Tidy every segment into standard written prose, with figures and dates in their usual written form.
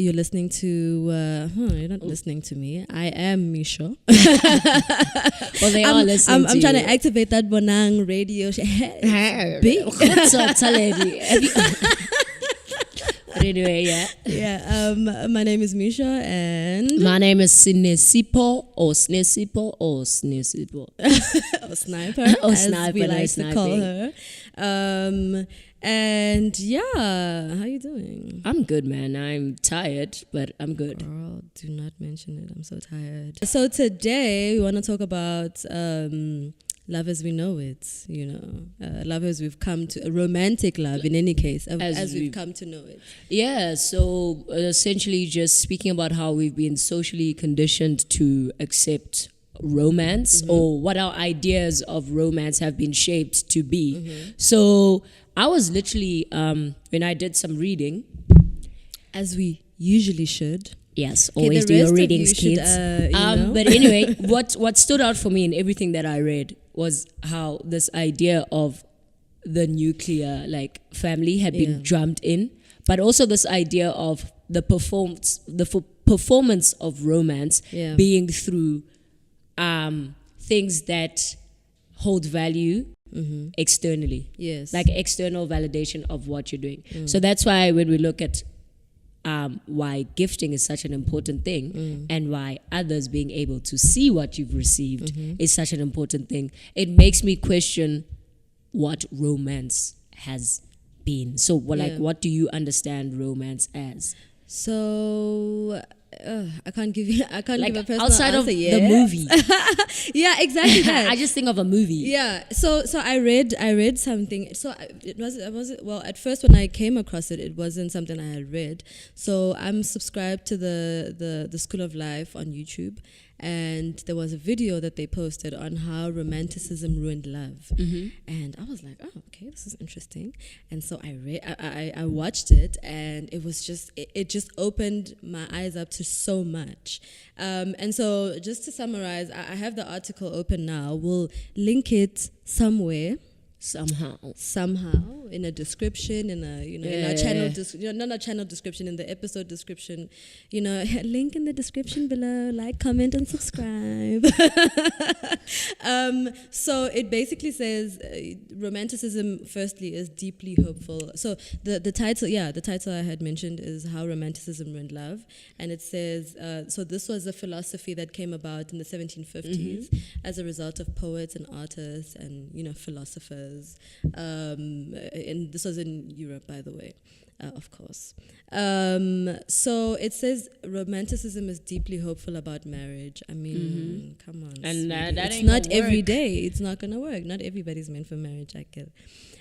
you're listening to. You're not listening to me. I am Misha. Well, they are listening. I'm trying to activate that Bonang radio. Big. But anyway, yeah. Yeah. My name is Misha, and my name is Snesipo or Snesipo. or Sniper, or as Sniper, we like to sniping. call her. And yeah, how you doing? I'm good, man. I'm tired, but I'm good. Girl, do not mention it. I'm so tired. So today we want to talk about love as we know it. Love as we've come to, romantic love in any case, as we've come to know it. Yeah. So essentially, just speaking about how we've been socially conditioned to accept romance, or what our ideas of romance have been shaped to be. So I was literally when I did some reading, as we usually should. Yes, always do your readings, kids. But anyway, what stood out for me in everything that I read was how this idea of the nuclear family had been drummed in, but also this idea of the performance of romance being through things that hold value externally. Yes. Like external validation of what you're doing. So that's why when we look at why gifting is such an important thing and why others being able to see what you've received is such an important thing, it makes me question what romance has been. So what do you understand romance as? So I can't give a personal outside answer of yet. the movie. Yeah, exactly that. I just think of a movie. Yeah. So I read something. So it was well, at first when I came across it, it wasn't something I had read. So I'm subscribed to the School of Life on YouTube, and there was a video that they posted on how romanticism ruined love. And I was like, oh, okay, this is interesting. And so I watched it, and it was just it just opened my eyes up to so much. And so just to summarize, I have the article open now. We'll link it somewhere. Somehow in a description, in our channel, not a channel description, in the episode description, link in the description below, like, comment, and subscribe. So it basically says romanticism, firstly, is deeply hopeful. So the title I had mentioned is How Romanticism Ruined Love, and it says so this was a philosophy that came about in the 1750s as a result of poets and artists and philosophers. And this was in Europe, by the way, of course. So it says romanticism is deeply hopeful about marriage. I mean, come on. And that it's ain't not gonna every work. day. It's not going to work. Not everybody's meant for marriage, I get.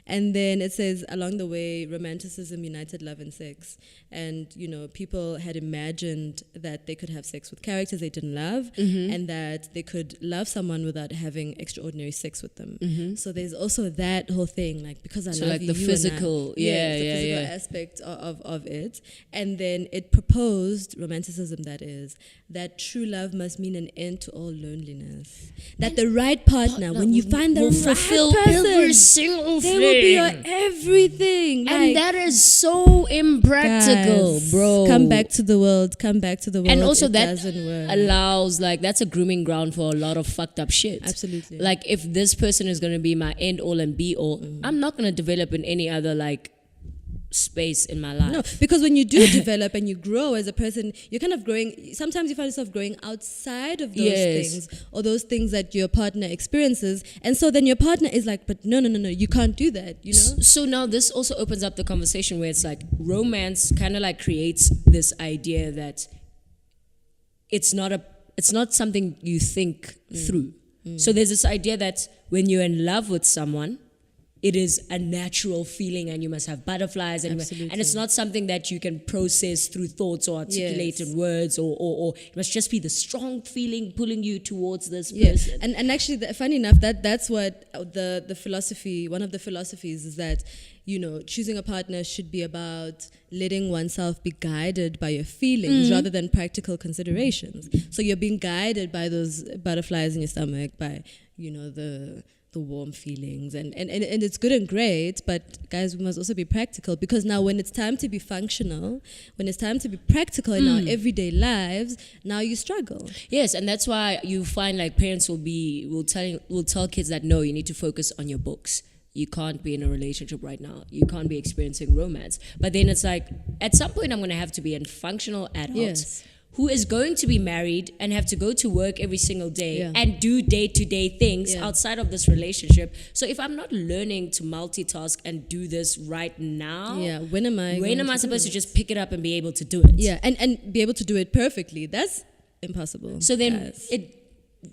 And then it says, along the way, romanticism united love and sex. And, people had imagined that they could have sex with characters they didn't love, and that they could love someone without having extraordinary sex with them. So there's also that whole thing, because I love you. The physical, the physical aspect of it. And then it proposed, romanticism that is, that true love must mean an end to all loneliness. That the right partner, when you find the will right fulfill person, every single they thing. will be your everything. And that is so impractical, guys, bro. Come back to the world. And also that doesn't work. allows, that's a grooming ground for a lot of fucked up shit. Absolutely. If this person is going to be my end all and be all, I'm not going to develop in any other space in my life. No, because when you do develop and you grow as a person, you're kind of growing. Sometimes you find yourself growing outside of those things, or those things that your partner experiences, and so then your partner is like, "But no, you can't do that." So now this also opens up the conversation where it's romance kind of creates this idea that it's not something you think through. So there's this idea that when you're in love with someone, it is a natural feeling and you must have butterflies and it's not something that you can process through thoughts or articulate in words or it must just be the strong feeling pulling you towards this person. And actually, funny enough, that's what the philosophy, one of the philosophies is that, choosing a partner should be about letting oneself be guided by your feelings rather than practical considerations. So you're being guided by those butterflies in your stomach, by, the the warm feelings and it's good and great, but guys, we must also be practical, because now when it's time to be functional, when it's time to be practical in our everyday lives, now you struggle. Yes, and that's why you find like parents will tell kids that no, you need to focus on your books. You can't be in a relationship right now. You can't be experiencing romance. But then it's like, at some point I'm going to have to be a functional adult who is going to be married and have to go to work every single day and do day-to-day things outside of this relationship. So if I'm not learning to multitask and do this right now, when am I supposed to just pick it up and be able to do it? Yeah, and be able to do it perfectly. That's impossible. So then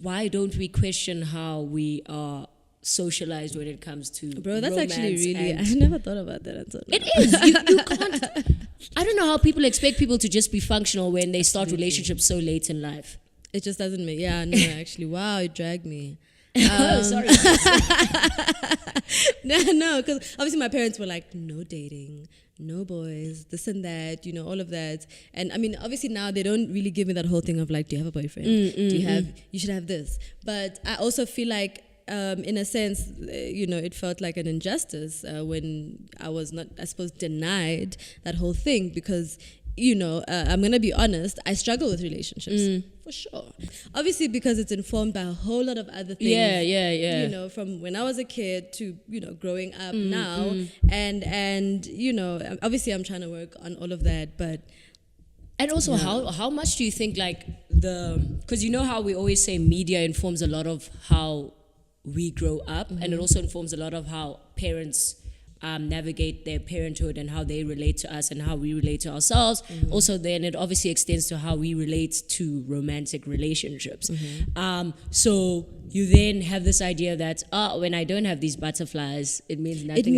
why don't we question how we are socialized when it comes to that's actually really, I never thought about that until now. It is. You can't. I don't know how people expect people to just be functional when they start relationships so late in life. It just doesn't make, actually, wow, it dragged me. Sorry. No, because obviously my parents were like, no dating, no boys, this and that, all of that. And I mean, obviously now they don't really give me that whole thing of like, do you have a boyfriend? You should have this. But I also feel like, in a sense, it felt like an injustice when I was not, I suppose, denied that whole thing, because, I'm going to be honest, I struggle with relationships, for sure. Obviously, because it's informed by a whole lot of other things. Yeah. From when I was a kid to, growing up now. And obviously I'm trying to work on all of that, but... And also, how much do you think, like, because you know how we always say media informs a lot of how we grow up, and it also informs a lot of how parents navigate their parenthood and how they relate to us and how we relate to ourselves. Also, then it obviously extends to how we relate to romantic relationships. So you then have this idea that when I don't have these butterflies, it means nothing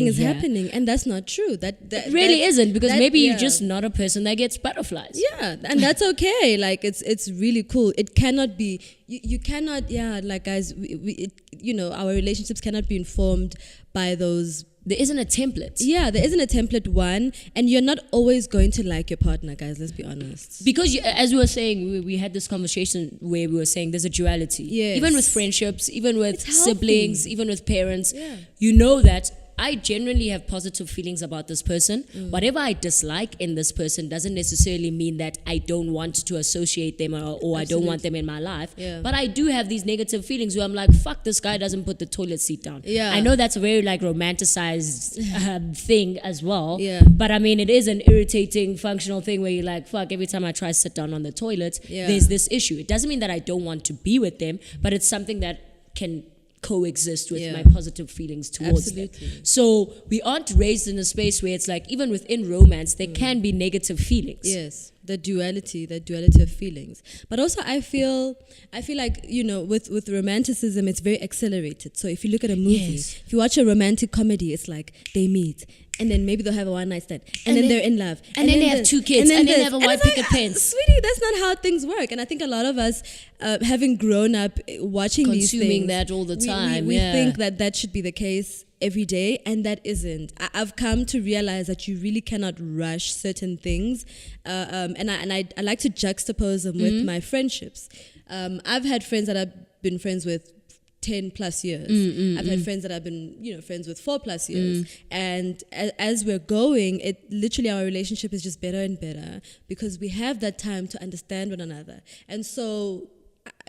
is happening. And that's not true. That it really isn't, because maybe you're just not a person that gets butterflies. Yeah, and that's okay. Like it's really cool. It cannot be. You cannot. Yeah, like guys, our relationships cannot be informed by those. There isn't a template. Yeah, there isn't a template, one, and you're not always going to like your partner, guys, let's be honest. Because as we were saying, we had this conversation where we were saying there's a duality. Yes. Even with friendships, even with siblings, even with parents, you know that I genuinely have positive feelings about this person. Whatever I dislike in this person doesn't necessarily mean that I don't want to associate them or I don't want them in my life. Yeah. But I do have these negative feelings where I'm like, fuck, this guy doesn't put the toilet seat down. Yeah. I know that's a very like romanticized thing as well. Yeah. But I mean, it is an irritating functional thing where you're like, fuck, every time I try to sit down on the toilet, there's this issue. It doesn't mean that I don't want to be with them, but it's something that can coexist with my positive feelings towards them. So we aren't raised in a space where it's like, even within romance, there can be negative feelings. Yes, the duality of feelings. But also I feel like, with romanticism, it's very accelerated. So if you look at a movie, if you watch a romantic comedy, it's like they meet, and then maybe they'll have a one night stand, and then they're in love, and then they have two kids, and then they have a white picket fence. Sweetie, that's not how things work. And I think a lot of us, having grown up watching consuming these things, that all the time, we think that should be the case every day, and that isn't. I've come to realize that you really cannot rush certain things, and I like to juxtapose them with my friendships. I've had friends that I've been friends with 10 plus years. I've had friends that I've been, friends with 4+ years. And as we're going, literally our relationship is just better and better because we have that time to understand one another. And so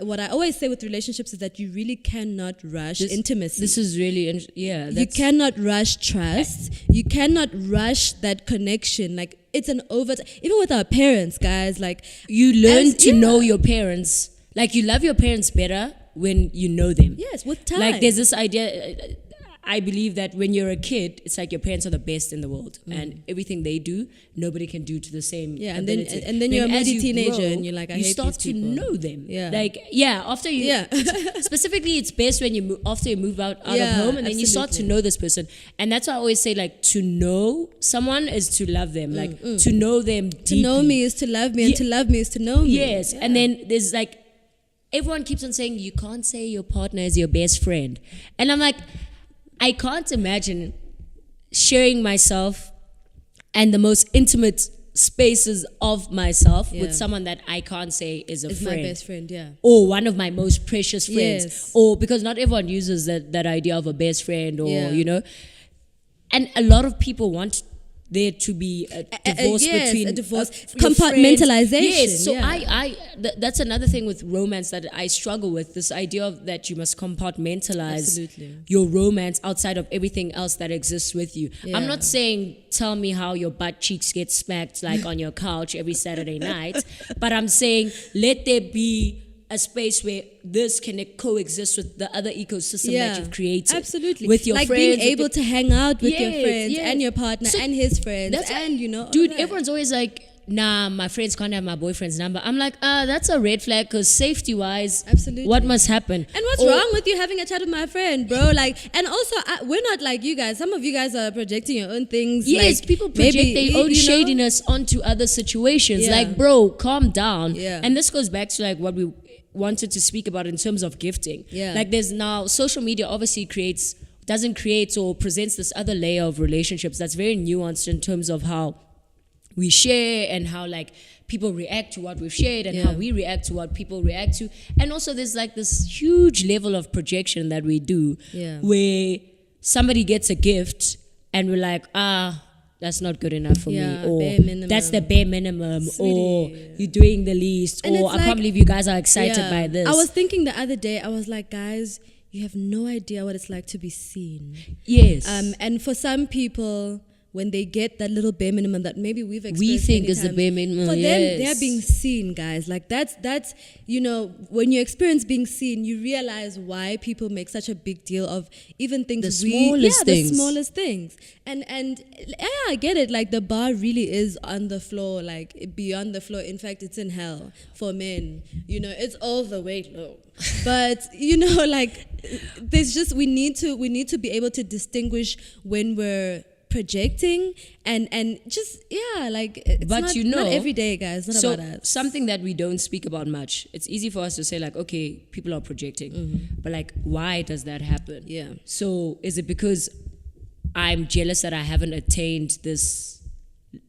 what I always say with relationships is that you really cannot rush intimacy. This is really, you cannot rush trust. You cannot rush that connection. Like it's an even with our parents, guys, like you learn to know your parents. Like you love your parents better when you know them. Yes, with time. Like there's this idea, I believe that when you're a kid, it's like your parents are the best in the world, and everything they do, nobody can do to the same. Yeah, ability. and then you're a moody teenager, and you're like, I hate these people. You start to know them. Yeah, like after you. Yeah. Specifically, it's best when you after you move out of home, and then you start to know this person, and that's why I always say, like, to know someone is to love them. Like to know them deeply. To know me is to love me, and to love me is to know me. Yes, and then there's like. Everyone keeps on saying you can't say your partner is your best friend. And I'm like, I can't imagine sharing myself and the most intimate spaces of myself Yeah. with someone that I can't say is a It's friend. my best friend, yeah. Or one of my most precious friends. Yes. Or because not everyone uses that idea of a best friend or, Yeah. you know. And a lot of people want there to be a divorce yes, between a divorce. your Compartmentalization, friends. Yes, so yeah. that's another thing with romance that I struggle with. This idea of that you must compartmentalize Absolutely. your romance outside of everything else that exists with you. Yeah. I'm not saying tell me how your butt cheeks get smacked like on your couch every Saturday night, but I'm saying let there be a space where this can coexist with the other ecosystem that you've created. Absolutely. With your like friends. being able to hang out with your Yes, friends yes. and your partner So and his friends that's and, you know. all dude, that. everyone's always like, nah, my friends can't have my boyfriend's number. I'm like, that's a red flag because safety-wise, Absolutely. what must happen? And what's wrong with you having a chat with my friend, bro? Like, and also, we're not like you guys. Some of you guys are projecting your own things. Yes, like, people project maybe, their own you know? shadiness onto other situations. Yeah. Like, bro, calm down. Yeah. And this goes back to like what we wanted to speak about in terms of gifting. Yeah. Like, there's now social media obviously doesn't create or presents this other layer of relationships that's very nuanced in terms of how we share and how like people react to what we've shared and how we react to what people react to. And also there's like this huge level of projection that we do where somebody gets a gift and we're like, that's not good enough for me, or bare minimum. that's the bare minimum, Sweetie. or you're doing the least, And or it's I can't like- believe you guys are excited by this. I was thinking the other day, I was like, guys, you have no idea what it's like to be seen. Yes. And for some people, when they get that little bare minimum that maybe we've experienced, We think many is the times, bare minimum, For them, yes. they're being seen, guys. Like that's you know, when you experience being seen, you realize why people make such a big deal of even things The smallest things. the smallest things. And yeah, I get it. Like the bar really is on the floor, like beyond the floor. In fact, it's in hell for men. You know, it's all the way low. But you know, like there's just we need to be able to distinguish when we're projecting and just like it's But not, you know, not every day, guys. Not so about us. something that we don't speak about much. It's easy for us to say like, okay, people are projecting, but like, why does that happen? Yeah. So is it because I'm jealous that I haven't attained this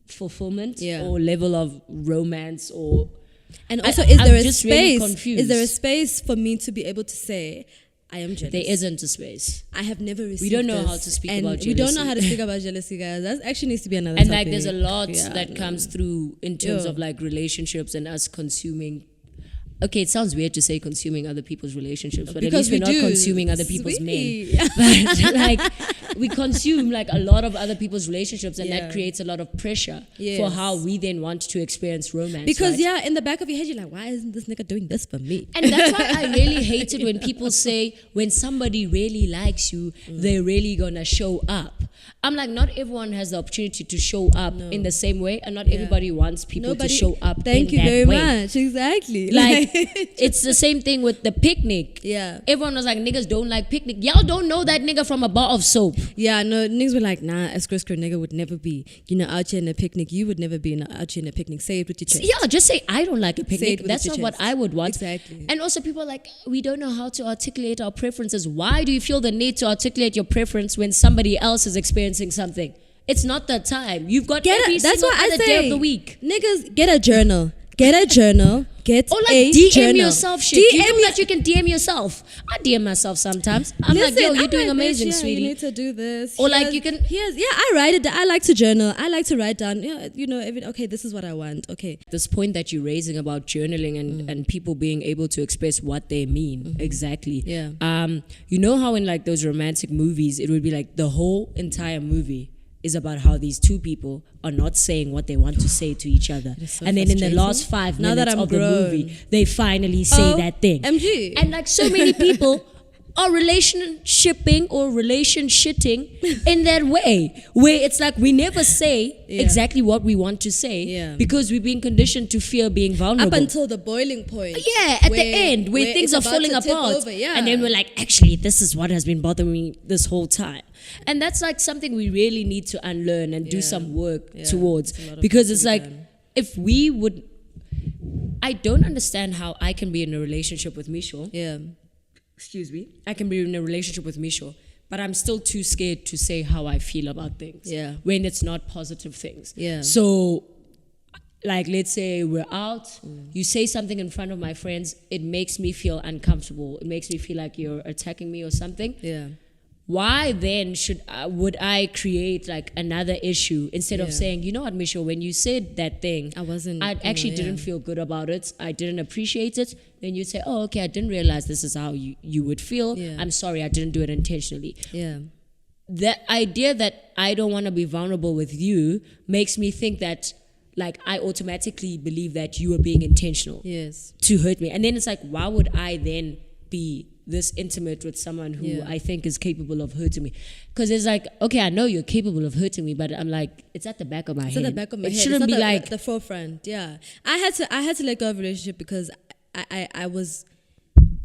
fulfillment or level of romance or? And also, I'm is there a just really space? confused. Is there a space for me to be able to say I am jealous? There isn't a space. I have never received. We don't know this, how to speak and about we don't know jealousy. how to speak about jealousy, guys. That actually needs to be another. And topic. like there's a lot Yeah, that no. comes through in terms of like relationships and us consuming. Okay, it sounds weird to say consuming other people's relationships, but Because at least we're we not do. consuming other people's Sweetie. men. But like we consume like a lot of other people's relationships, and Yeah. that creates a lot of pressure for Yes. how we then want to experience romance. Because right? in the back of your head, you're like, why isn't this nigga doing this for me? And that's why I really hate it when people say when somebody really likes you, they're really gonna show up. I'm like, not everyone has the opportunity to show up in the same way, and not everybody wants people to show up. Thank in you that very way. much. Exactly. Like it's the same thing with the picnic. Yeah. Everyone was like, niggas don't like picnic. Y'all don't know that nigga from a bar of soap. Yeah, no, niggas were like, nah, a skr nigga would never be, out here in a picnic. You would never be out here in a picnic. Say it with your chest. Yeah, just say I don't like a Say it picnic. with That's your not what chest. I would want. Exactly. And also people are like, we don't know how to articulate our preferences. Why do you feel the need to articulate your preference when somebody else is experiencing something? It's not the time. You've got every That's single what I other say. day of the week. Niggas, get a journal. Get a journal. Get Or like a DM journal. yourself shit. You know that you can DM yourself. I DM myself sometimes. I'm like, yo, you're doing amazing, bitch, sweetie. You need to do this. Or like you can- I write it. I like to journal. I like to write down. Okay, this is what I want. Okay. This point that you're raising about journaling and people being able to express what they mean exactly. Yeah. You know how in like those romantic movies, it would be like the whole entire movie is about how these two people are not saying what they want to say to each other, so and then in the frustrating. last 5 Now that minutes I'm of the grown. movie, they finally say that thing. MG. And like so many people are relationshiping or relationshitting in that way, where it's like we never say exactly what we want to say because we've been conditioned to fear being vulnerable. Up until the boiling point. Yeah, at the end, where things it's are about falling to tip apart. over, yeah. And then we're like, actually, this is what has been bothering me this whole time. And that's like something we really need to unlearn and do some work towards. It's a lot of Because work it's to be like, done. if we would, I don't understand how I can be in a relationship with Misho. Yeah. Excuse me. I can be in a relationship with Misho, but I'm still too scared to say how I feel about things. Yeah. When it's not positive things. Yeah. So like let's say we're out, you say something in front of my friends, it makes me feel uncomfortable. It makes me feel like you're attacking me or something. Yeah. Why then would I create like another issue instead of saying, you know what, Michelle, when you said that thing, I actually didn't feel good about it. I didn't appreciate it. Then you'd say, oh, okay, I didn't realize this is how you would feel. Yeah. I'm sorry, I didn't do it intentionally. Yeah. The idea that I don't want to be vulnerable with you makes me think that like I automatically believe that you are being intentional to hurt me. And then it's like, why would I then be this intimate with someone who I think is capable of hurting me? Because it's like, okay, I know you're capable of hurting me, but I'm like, it's at the back of my head. It's at the back of my head. It shouldn't be like the forefront. Yeah, I had to let go of a relationship because I was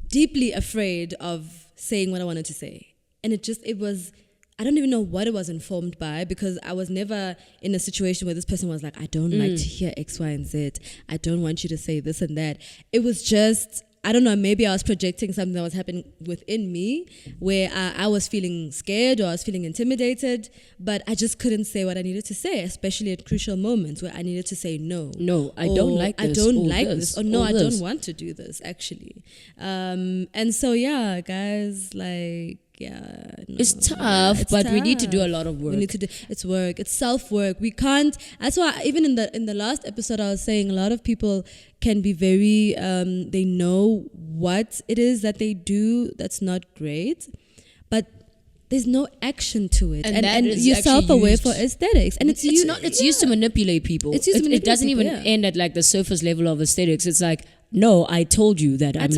deeply afraid of saying what I wanted to say, and it was. I don't even know what it was informed by, because I was never in a situation where this person was like, I don't like to hear X, Y, and Z. I don't want you to say this and that. It was just, I don't know, maybe I was projecting something that was happening within me where I was feeling scared or I was feeling intimidated, but I just couldn't say what I needed to say, especially at crucial moments where I needed to say no. No, I don't like this. I don't like this. Or no, I don't want to do this, actually. And so, yeah, guys, like, yeah, no, it's tough, but we need to do a lot of work. We need to do it's work. It's self-work. We can't. That's why even in the last episode, I was saying a lot of people can be very. They know what it is that they do that's not great, but there's no action to it, and you're self-aware for aesthetics, and it's used to manipulate people. It doesn't even end at like the surface level of aesthetics. It's like, no, I told you that I'm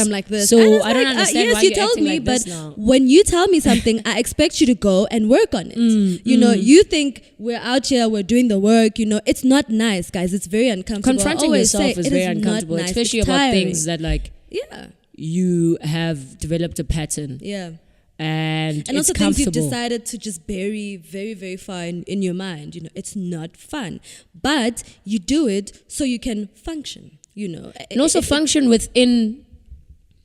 like this. So I don't understand why you told me, like but this now. When you tell me something, I expect you to go and work on it. You know, you think we're out here, we're doing the work. You know, it's not nice, guys. It's very uncomfortable. Confronting yourself is very uncomfortable, nice. Especially about things that like you have developed a pattern. Yeah. And it's also things you've comfortable. decided to just bury very, very far in your mind. You know, it's not fun, but you do it so you can function. You know, and also function within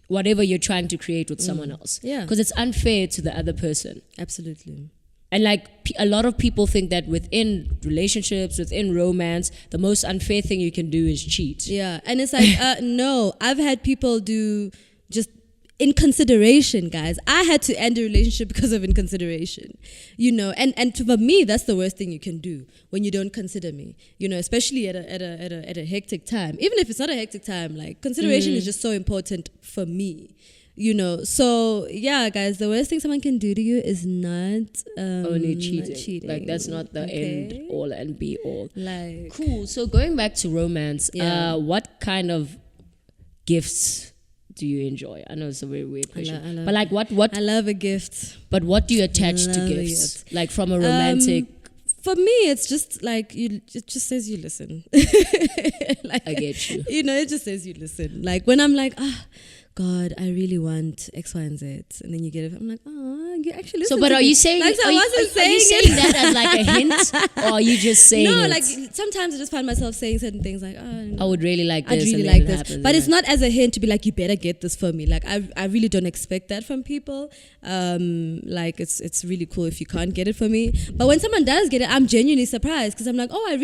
whatever you're trying to create with someone else. Yeah, because it's unfair to the other person. Absolutely. And like a lot of people think that within relationships, within romance, the most unfair thing you can do is cheat. Yeah, and it's like no, I've had people do just inconsideration, guys. I had to end a relationship because of inconsideration, you know, and for me, that's the worst thing you can do when you don't consider me, you know, especially at a hectic time. Even if it's not a hectic time, like consideration is just so important for me, you know. So yeah, guys, the worst thing someone can do to you is not only cheating. Not cheating. Like that's not the end all and be all. Like, cool. So going back to romance, what kind of gifts do you enjoy? I know it's a very weird question, but like what? I love a gift. But what do you attach to gifts? Like from a romantic. For me, it's just like it just says you listen. Like, I get you. You know, it just says you listen. Like when I'm like, God, I really want X, Y, and Z, and then you get it. I'm like, you actually listen. So, but are you saying? Like, so are you saying that as like a hint, or are you just saying? No, it? like sometimes I just find myself saying certain things, like, I would really like this. I'd really like this, but it's not as a hint to be like, you better get this for me. Like I really don't expect that from people. Like it's really cool if you can't get it for me. But when someone does get it, I'm genuinely surprised because I'm like, I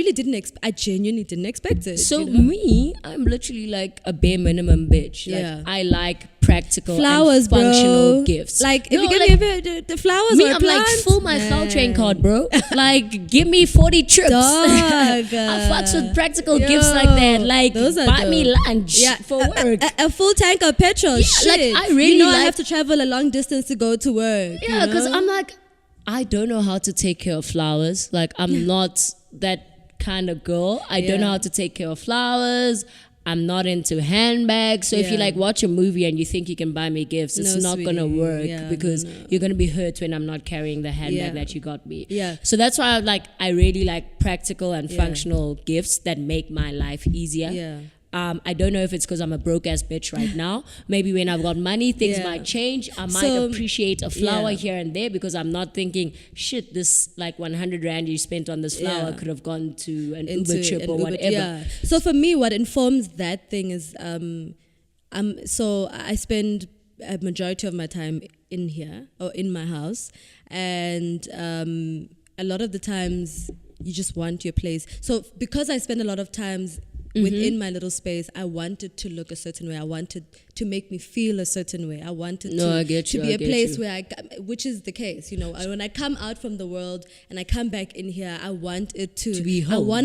genuinely didn't expect it. So you know? Me, I'm literally like a bare minimum bitch. Like, I like practical flowers, and functional bro. gifts. Like if you give me the flowers, me, or I'm plant, like full my flower train card, bro. Like give me 40 trips. I fucks with practical gifts like that. Like buy me lunch for work. A full tank of petrol. Shit. Like I really I have to travel a long distance to go to work. Yeah, because I'm like, I don't know how to take care of flowers. Like I'm not that kind of girl. I don't know how to take care of flowers. I'm not into handbags. So if you like watch a movie and you think you can buy me gifts, it's not going to work because you're going to be hurt when I'm not carrying the handbag that you got me. Yeah. So that's why I really like practical and functional gifts that make my life easier. Yeah. I don't know if it's because I'm a broke ass bitch right now. Maybe when I've got money, things might change. I might appreciate a flower here and there because I'm not thinking, shit, this like 100 rand you spent on this flower could have gone to an Uber trip or whatever. Yeah. So for me, what informs that thing is, so I spend a majority of my time in here or in my house, and a lot of the times you just want your place. So because I spend a lot of times within my little space, I wanted to look a certain way. I wanted to make me feel a certain way. I wanted to be a place where which is the case, you know. When I come out from the world and I come back in here, I want it to be home. I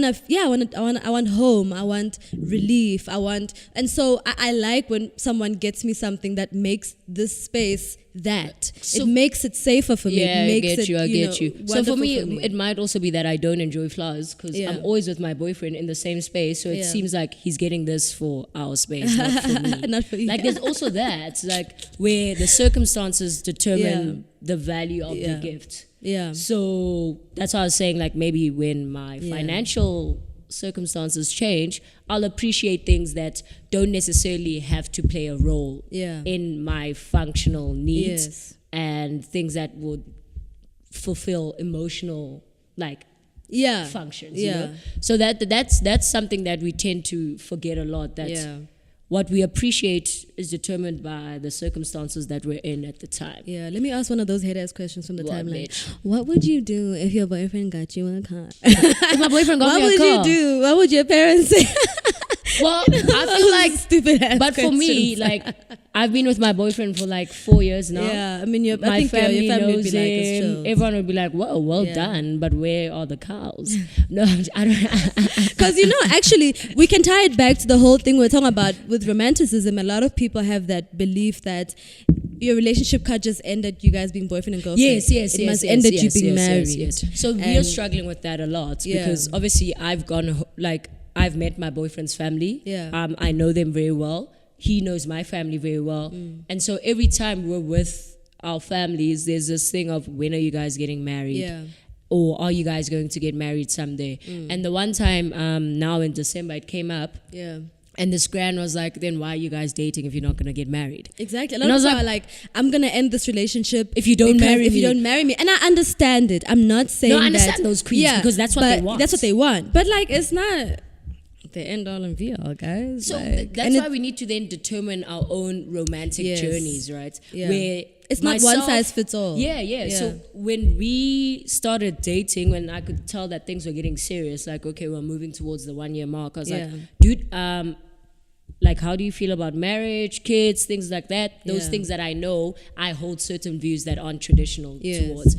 want home. I want relief. And so I like when someone gets me something that makes this space that. So, it makes it safer for me. Yeah, it makes I get you. So for me, me, it might also be that I don't enjoy flowers because I'm always with my boyfriend in the same space. So it seems like he's getting this for our space, not for me. Not for you. Like there's also that, like where the circumstances determine the value of the gift. Yeah. So that's why I was saying, like, maybe when my financial circumstances change, I'll appreciate things that don't necessarily have to play a role in my functional needs and things that would fulfill emotional functions. You know? So that's something that we tend to forget a lot. That what we appreciate is determined by the circumstances that we're in at the time. Yeah, let me ask one of those head-ass questions from the timeline. Bitch? What would you do if your boyfriend got you a car? If my boyfriend got me a car, what would you do? What would your parents say? Well, I feel like stupid ass but questions. for me, like I've been with my boyfriend for like 4 years now. Yeah, I mean, my I think family your family knows would be like, him. it's chill. Everyone would be like, "Whoa, well done," but where are the cows? No, I don't. Because actually, we can tie it back to the whole thing we're talking about with romanticism. A lot of people have that belief that your relationship can't just end at you guys being boyfriend and girlfriend. Yes. It must end at you being married. Yes. So we're struggling with that a lot because obviously I've met my boyfriend's family. Yeah. I know them very well. He knows my family very well. And so every time we're with our families, there's this thing of, when are you guys getting married? Yeah. Or are you guys going to get married someday? And the one time now in December, it came up. Yeah. And this gran was like, then why are you guys dating if you're not going to get married? Exactly. A lot of people are like, I'm going to end this relationship if you don't marry me. And I understand it. I'm not saying I understand those queens because that's what they want. That's what they want. But it's not the end all and be all, guys. So that's why we need to then determine our own romantic journeys, right? Yeah. Where it's not one size fits all. Yeah. So when we started dating, when I could tell that things were getting serious, like, okay, we're moving towards the 1 year mark, I was like, dude, how do you feel about marriage, kids, things like that? Those things that I know, I hold certain views that aren't traditional towards.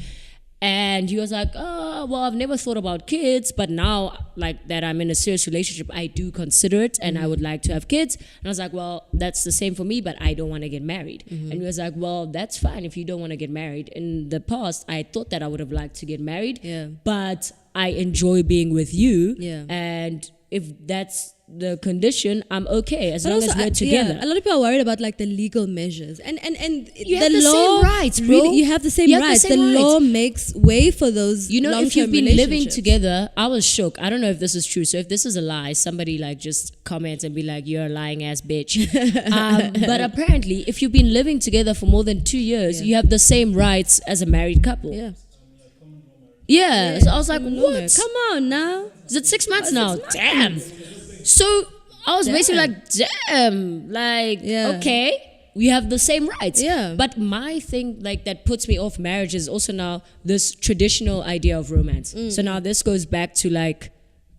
And he was like, oh, well, I've never thought about kids, but now, like, that I'm in a serious relationship, I do consider it, and I would like to have kids. And I was like, well, that's the same for me, but I don't want to get married. And he was like, well, that's fine if you don't want to get married. In the past, I thought that I would have liked to get married, but I enjoy being with you. And if that's the condition, I'm okay as long as we're together. A lot of people are worried about the legal measures, and you have the law, same rights, bro. Really, you have the same rights. The law makes way for those. If you've been living together, I was shook. I don't know if this is true. So if this is a lie, somebody just comment and be like, "You're a lying ass bitch." But apparently, if you've been living together for more than 2 years, you have the same rights as a married couple. Yeah. So I was like, what? Come on now. Is it 6 months now? Damn. So I was basically like, damn, okay, we have the same rights. Yeah. But my thing that puts me off marriage is also now this traditional idea of romance. So now this goes back to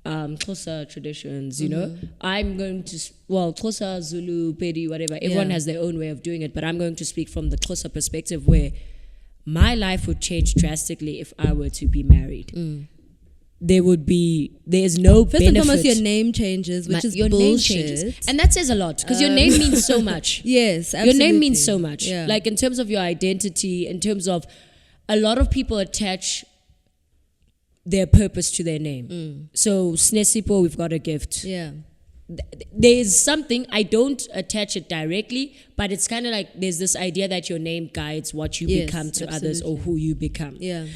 Xhosa traditions, you know. I'm going to, Xhosa, Zulu, Pedi, whatever. Everyone has their own way of doing it, but I'm going to speak from the Xhosa perspective where my life would change drastically if I were to be married. There's no First benefit. and foremost, your name changes, which is your bullshit. name changes. And that says a lot because your name means so much. Yes, absolutely. Your name means so much. Yeah. Like in terms of your identity, in terms of a lot of people attach their purpose to their name. So Snesipo, we've got a gift. Yeah. There's something, I don't attach it directly, but it's kind of like there's this idea that your name guides what you become to others or who you become. Yeah.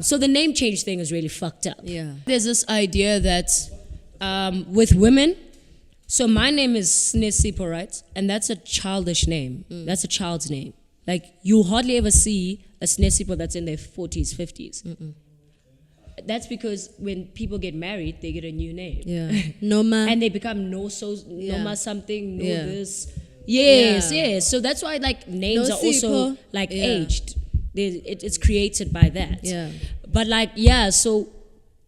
So the name change thing is really fucked up. Yeah. There's this idea that with women, so my name is Snesipo, right? And that's a childish name. That's a child's name. Like, you hardly ever see a Snesipo that's in their 40s, 50s. That's because when people get married, they get a new name. Yeah. Noma. And they become Noma something, this. Yes. So that's why names are also aged. It's created by that. Yeah. But so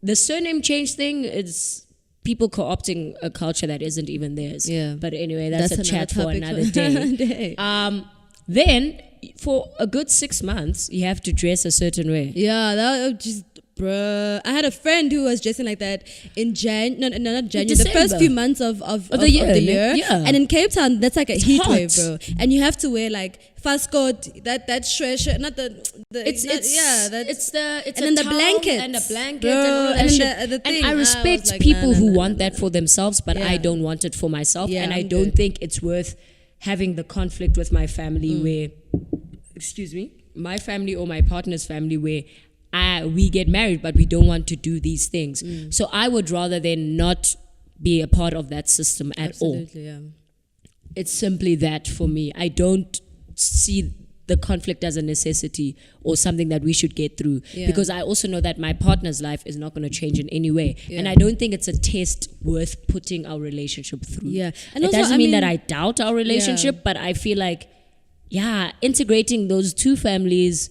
the surname change thing is people co-opting a culture that isn't even theirs. Yeah. But anyway, that's a chat for topic another day. Then for a good 6 months, you have to dress a certain way. Yeah, that was just, bruh. I had a friend who was dressing like that in not January, the December. first few months of the year. Yeah. And in Cape Town, that's like a heat hot. wave, bro. And you have to wear like fast coat, that shred, not the It's and a then the towel blankets, and a blanket bro, and all that and shit. then the thing. And I was respect like, people who nah, want that for themselves, but I Yeah. don't want it for myself. Yeah, and I I'm don't good. think it's worth having the conflict with my family where, excuse me, my family or my partner's family where we get married, but we don't want to do these things. So I would rather than not be a part of that system at all. Absolutely, yeah. It's simply that for me. I don't see the conflict as a necessity or something that we should get through, Yeah. because I also know that my partner's life is not going to change in any way, Yeah. and I don't think it's a test worth putting our relationship through. Yeah. And It also, doesn't I mean that mean- I doubt our relationship, but I feel like, integrating those two families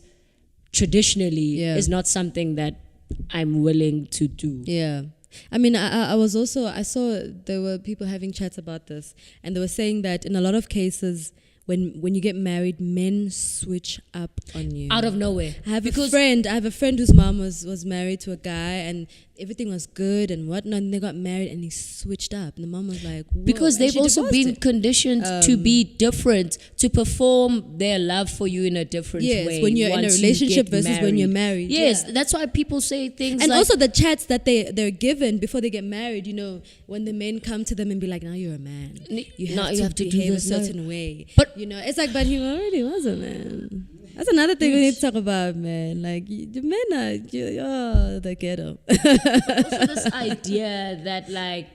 traditionally Yeah. is not something that I'm willing to do. Yeah. I mean, I was also, I saw there were people having chats about this, and they were saying that in a lot of cases, when you get married, men switch up on you. Out of nowhere. I have a friend whose mom was married to a guy, and everything was good and whatnot, and they got married and he switched up, and the mom was like, whoa. Because And they've she also divorced been him. conditioned to be different, to perform their love for you in a different Yes, way. when you're in a once you relationship get versus when you're married. Yes, Yeah. that's why people say things And like, also the chats that they're given before they get married, you know, when the men come to them and be like, now you're a man. Now you have to do behave this, a now- certain way. But- you know, it's like, but he already was a man. That's another thing we need to talk about, man. Like, the men are the ghetto. also this idea that like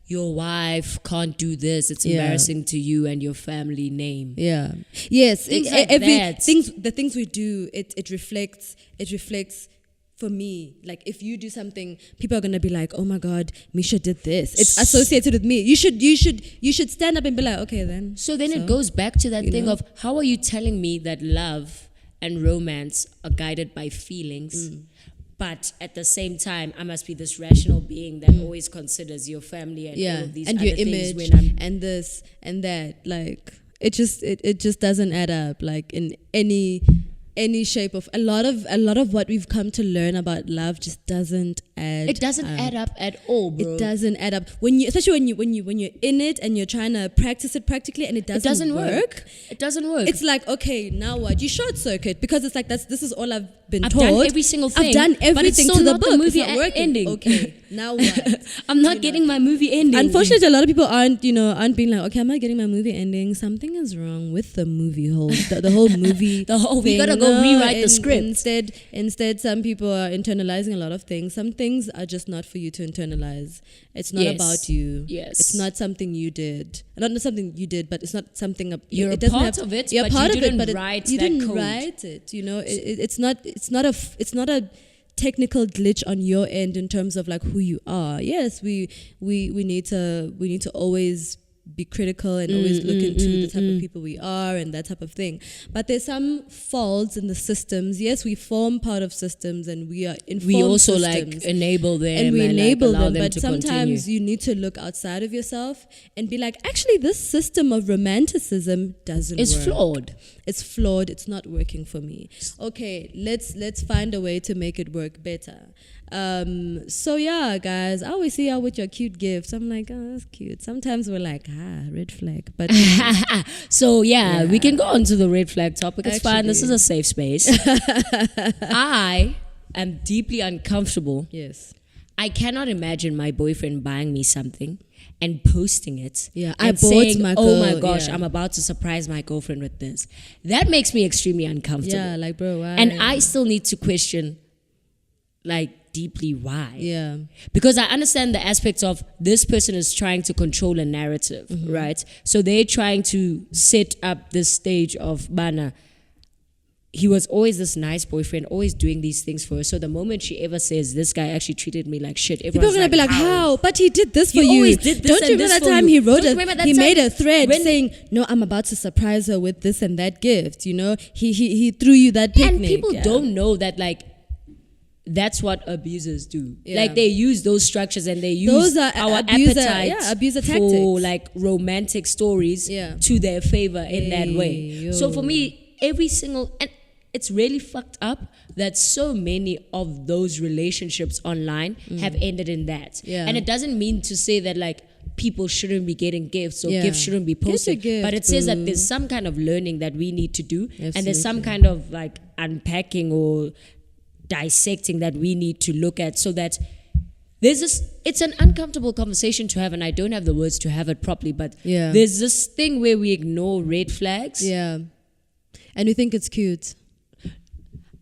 your wife can't do this, it's Yeah. embarrassing to you and your family name. Yeah. Yes. Things like that. The things we do, it reflects for me. Like if you do something, people are gonna be like, oh my God, Misha did this. It's associated with me. You should stand up and be like, okay then. So then it goes back to that thing know? of, how are you telling me that love and romance are guided by feelings, but at the same time I must be this rational being that always considers your family and all of these and other your things image when I'm and this and that. Like it just doesn't add up. Like in any shape of a lot of what we've come to learn about love just doesn't add. it doesn't add up at all, bro. It doesn't add up especially when you're in it and you're trying to practice it practically and it doesn't work. It doesn't work. It's like, okay, now what? You short circuit because it's like this is all I've been I've told. done every single thing. I've done but it's everything still to the not book. the movie it's not working. ending. Okay, now what? I'm not getting my movie ending. Unfortunately, a lot of people aren't being like, okay, I'm not getting my movie ending. Something is wrong with the movie the whole movie. we gotta go rewrite the script. Instead, some people are internalizing a lot of things. Some things are just not for you to internalize. It's not Yes. about you. Yes. It's not something you did. Not something you did, but it's not something. You're it a doesn't part have, of it, You're but part you of didn't it, but write you that didn't code. write it. You know, it's not a technical glitch on your end in terms of like who you are. Yes, we need to always be critical and always look into the type of people we are and that type of thing. But there's some faults in the systems. Yes, we form part of systems and we are informed We also systems. like enable them And we like, enable allow them, but to sometimes continue. you need to look outside of yourself and be like, actually, this system of romanticism doesn't It's work. flawed. It's flawed. It's not working for me. Okay, let's find a way to make it work better. So yeah, guys, I always see y'all with your cute gifts. I'm like, oh, that's cute. Sometimes we're like, red flag. But So yeah, we can go on to the red flag topic. It's fine. This is Actually. a safe space. I am deeply uncomfortable. yes, I cannot imagine my boyfriend buying me something and posting it. Yeah, and I bought saying, my oh my girl," gosh, yeah. I'm about to surprise my girlfriend with this. That makes me extremely uncomfortable. yeah, like bro, why? And I still need to question, like, deeply why. yeah, Because I understand the aspects of this person is trying to control a narrative, right? So they're trying to set up this stage of Bana. He was always this nice boyfriend, always doing these things for her. So the moment she ever says, this guy actually treated me like shit, people are everyone's gonna be like, how? But he did this for He you. always did this Don't you and remember this that for time you. he wrote Don't you remember that he time made a thread when- saying, "No, I'm about to surprise her with this and that gift." You know, he threw you that picnic. And people yeah. don't know that, like, that's what abusers do. Yeah. Like they use those structures and they use our appetite abuser for tactics. like romantic stories Yeah. to their favor in that way. Yo. So for me, every single, and it's really fucked up that so many of those relationships online have ended in that. Yeah. And it doesn't mean to say that like people shouldn't be getting gifts or Yeah. gifts shouldn't be Get a posted, gift, but it says that boo. there's some kind of learning that we need to do, and there's some Absolutely. kind of like unpacking or dissecting that we need to look at, so that there's this, it's an uncomfortable conversation to have, and I don't have the words to have it properly, but Yeah. there's this thing where we ignore red flags. Yeah. And you think it's cute.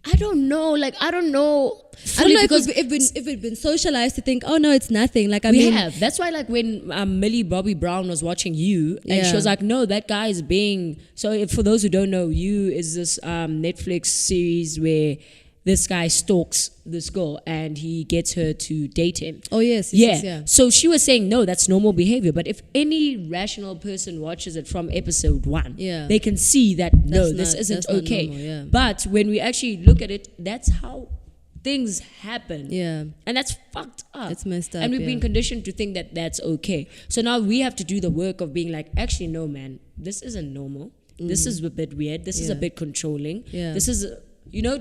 I don't know I don't know I don't know because if we've been socialized to think, oh no, it's nothing. Like I we mean, have. That's why, like, when Millie Bobby Brown was watching You, and Yeah. she was like, "No, that guy is being." So, for those who don't know, You is this Netflix series where this guy stalks this girl and he gets her to date him. oh yes, Yeah. yes, yeah. So she was saying, no, that's normal behavior. But if any rational person watches it from episode 1, Yeah. they can see that no, this isn't that's not okay. normal, yeah. But when we actually look at it, that's how things happen. Yeah. And that's fucked up. It's messed up, And we've yeah. been conditioned to think that that's okay. So now we have to do the work of being like, actually, no, man, this isn't normal. This is a bit weird. This is a Yeah. bit controlling. Yeah. This is,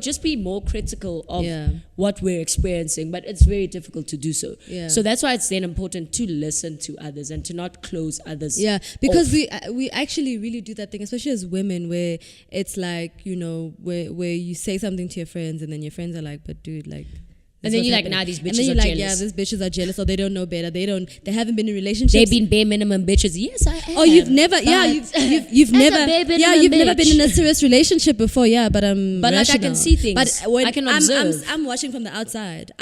just be more critical of Yeah. what we're experiencing. But it's very difficult to do so. Yeah. So that's why it's then important to listen to others and to not close others. Yeah, because off. we actually really do that thing, especially as women, where it's like, where you say something to your friends and then your friends are like, but dude, like. And this then is you're what's like, nah, happening. these And then bitches you're are like, jealous. yeah, these bitches are jealous, or they don't know better. They haven't been in relationships. They've been bare minimum bitches. Yes, I am. Oh, you've never, yeah, But- you've As a never, bare yeah, minimum you've never been in a bitch. serious relationship before, yeah. But But, like, I can rational. see things. But when I can observe. I'm watching from the outside.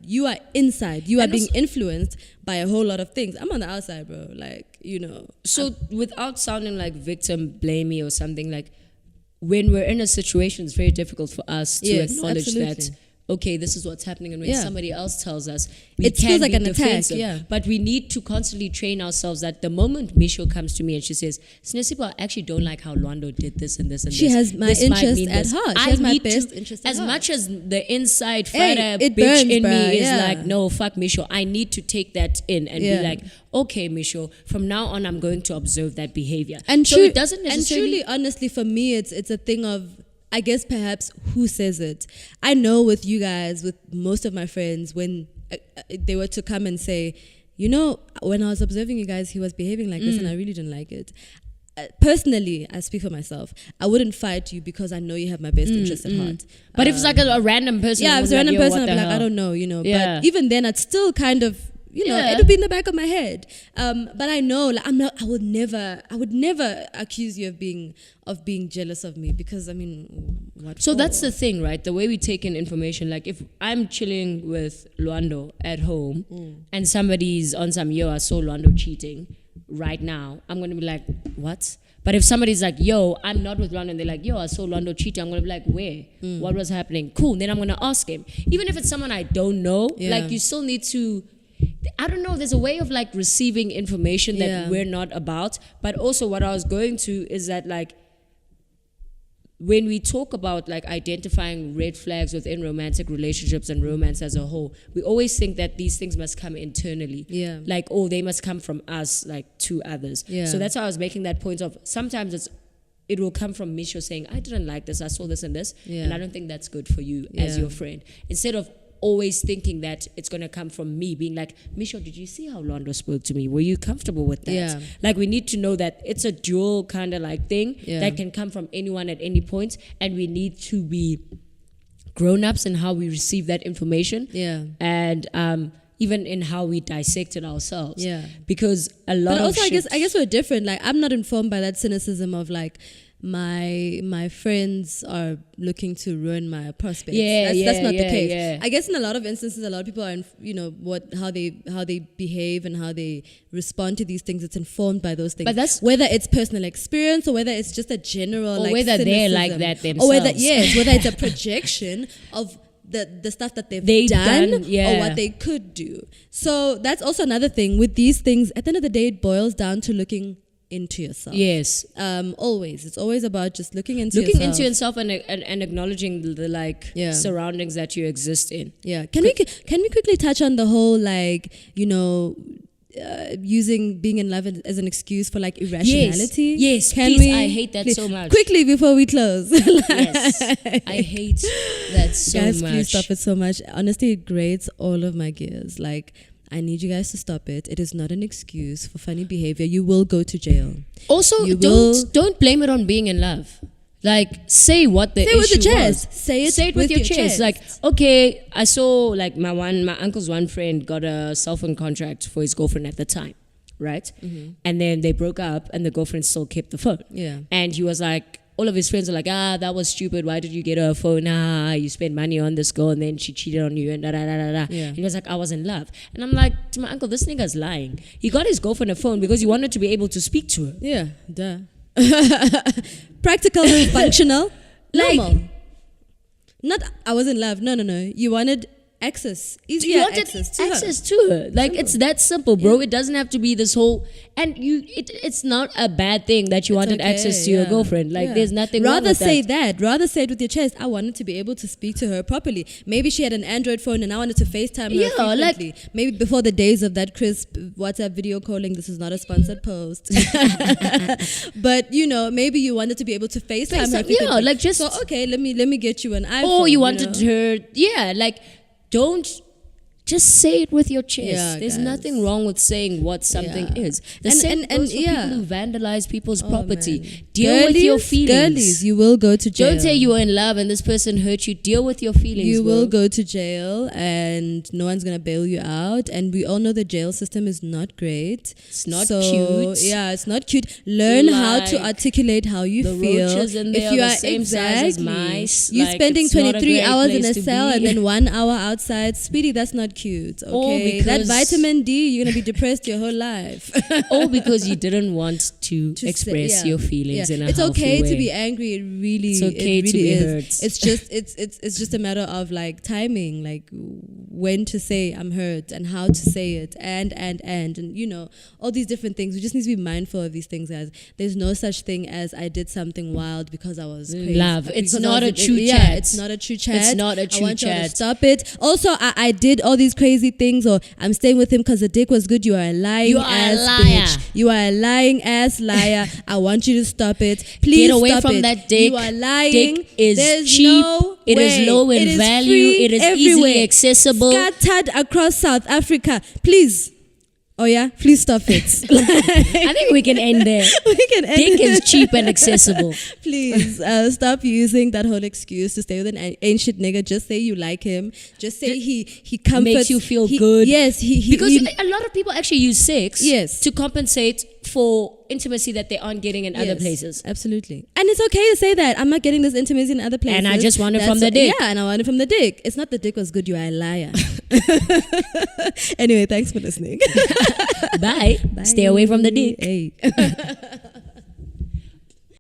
You are inside. You are And being also- influenced by a whole lot of things. I'm on the outside, bro. Like, So without sounding like victim blamey or something, like when we're in a situation, it's very difficult for us to Yes, acknowledge absolutely. that, okay, this is what's happening. And when Yeah. somebody else tells us, we It can feels like be an attack, defensive. yeah. But we need to constantly train ourselves that the moment Misho comes to me and she says, Snesipo, I actually don't like how Luando did this and this and She this. has my This might interest mean at this." heart. She I has my need to- best interest at As heart. much as the inside Hey, fighter it bitch burns, in me bruh, is yeah. like, no, fuck Misho. I need to take that in and Yeah. be like, okay, Misho, from now on, I'm going to observe that behavior. And so true- it doesn't necessarily. And truly, honestly, for me, it's a thing of, I guess perhaps who says it. I know with you guys, with most of my friends, when they were to come and say, when I was observing you guys, he was behaving like this, and I really didn't like it. Personally, I speak for myself. I wouldn't fight you because I know you have my best interest at heart. But if it's like a random person, Yeah, if I'm it's a random like, yo, person, what I'd be the like, I hell? don't know, Yeah. But even then, I'd still kind of, Yeah. it'll be in the back of my head. But I know, like, I would never accuse you of being jealous of me, because I mean, what? So for? that's the thing, right? The way we take in information, like if I'm chilling with Luando at home and somebody's on some, yo, I saw Luando cheating right now, I'm going to be like, what? But if somebody's like, yo, I'm not with Luando, and they're like, yo, I saw Luando cheating, I'm going to be like, where? What was happening? Cool. Then I'm going to ask him. Even if it's someone I don't know, Yeah. like you still need to, I don't know, there's a way of like receiving information that Yeah. we're not about. But also what I was going to is that, like, when we talk about like identifying red flags within romantic relationships and romance as a whole, we always think that these things must come internally. Yeah. Like, oh, they must come from us, like, to others. Yeah. So that's why I was making that point of sometimes it will come from Misho saying, I didn't like this, I saw this and this, Yeah. and I don't think that's good for you as Yeah. your friend. Instead of always thinking that it's going to come from me being like, Misho, did you see how Londo spoke to me? Were you comfortable with that? Yeah. Like, we need to know that it's a dual kind of like thing Yeah. that can come from anyone at any point, and we need to be grown-ups in how we receive that information. Yeah. And even in how we dissect it ourselves. Yeah. Because a lot But of also, shit, I guess we're different. Like, I'm not informed by that cynicism of like, my friends are looking to ruin my prospects. Yeah, that's not the yeah, case. yeah. I guess in a lot of instances, a lot of people are, how they behave and how they respond to these things. It's informed by those things. But that's- whether it's personal experience or whether it's just a general, Or like, whether they're like cynicism. that or whether themselves. whether it's a projection of the stuff that they've They've done, done, yeah. or what they could do. So that's also another thing with these things. At the end of the day, it boils down to looking into yourself. Yes. Always. It's always about just looking into yourself and acknowledging the like Yeah. surroundings that you exist in. Yeah. Can we quickly touch on the whole like, using being in love as an excuse for like irrationality? Yes. Can please, we? I hate that please, so much. Quickly before we close. Yes. I hate that so Guys, much. please stop it so much. Honestly, it grates all of my gears. Like, I need you guys to stop it. It is not an excuse for funny behavior. You will go to jail. Also, don't blame it on being in love. Like, say what the issue was. Say it with your chest. Like, okay, I saw like my uncle's one friend got a cell phone contract for his girlfriend at the time, right? Mm-hmm. And then they broke up, and the girlfriend still kept the phone. Yeah. And he was like, all of his friends are like, that was stupid. Why did you get her a phone? You spent money on this girl and then she cheated on you and da da da da da. Yeah. And he was like, I was in love. And I'm like, to my uncle, this nigga's lying. He got his girlfriend a phone because he wanted to be able to speak to her. Yeah, duh. Practical, functional, normal. Not I was in love. No. You wanted access, easier access to her. Like, it's that simple, bro. Yeah. It doesn't have to be this whole. And it's not a bad thing that you wanted access to your girlfriend. Like, there's nothing wrong with that. Rather say it with your chest. I wanted to be able to speak to her properly. Maybe she had an Android phone and I wanted to FaceTime her frequently. Like, maybe before the days of that crisp WhatsApp video calling. This is not a sponsored post. But maybe you wanted to be able to FaceTime her frequently. Yeah, like just so okay. Let me get you an iPhone. Or you wanted her. Yeah, like. Don't just say it with your chest. Yeah, there's guys. nothing wrong with saying what something is. The same goes for people who vandalize people's property. Man. Deal with your feelings. Girlies, you will go to jail. Don't say you were in love and this person hurt you. Deal with your feelings. You will go to jail and no one's gonna bail you out. And we all know the jail system is not great. It's not cute. Yeah, it's not cute. Learn how to articulate how you feel. Roaches in there if you are are the same size as mice. You spending 23 hours in a cell and be. then 1 hour outside. Speedy, that's not cute. Okay, that vitamin D, you're gonna be depressed your whole life. Or because you didn't want to express your feelings in a it's healthy okay way. to be angry. It's okay to be hurt. It's just a matter of like timing, like when to say I'm hurt and how to say it, and all these different things. We just need to be mindful of these things, guys. There's no such thing as I did something wild because I was crazy. Love. It's not a true chat. Yeah, it's not a true chat. It's not a true I want you chat. to stop it. Also, I did all these crazy things, or I'm staying with him because the dick was good. You are a lying ass bitch. You are a lying ass liar. I want you to stop it. Please get away stop from it. that dick. You are lying. Dick is There's cheap. No it way. is low in value. It is everywhere. easily accessible. Scattered across South Africa. Please. Oh yeah, please stop it. I think we can end there. Dick is cheap and accessible. Please stop using that whole excuse to stay with an ancient nigga. Just say you like him. Just say he comforts, makes you feel good. Yes, because a lot of people actually use sex yes. to compensate for intimacy that they aren't getting in other places. Absolutely. And it's okay to say that. I'm not getting this intimacy in other places. And I just want it from the dick. Yeah, and I want it from the dick. It's not the dick was good, you are a liar. Anyway, thanks for listening. Bye. Stay away from the dick. Hey.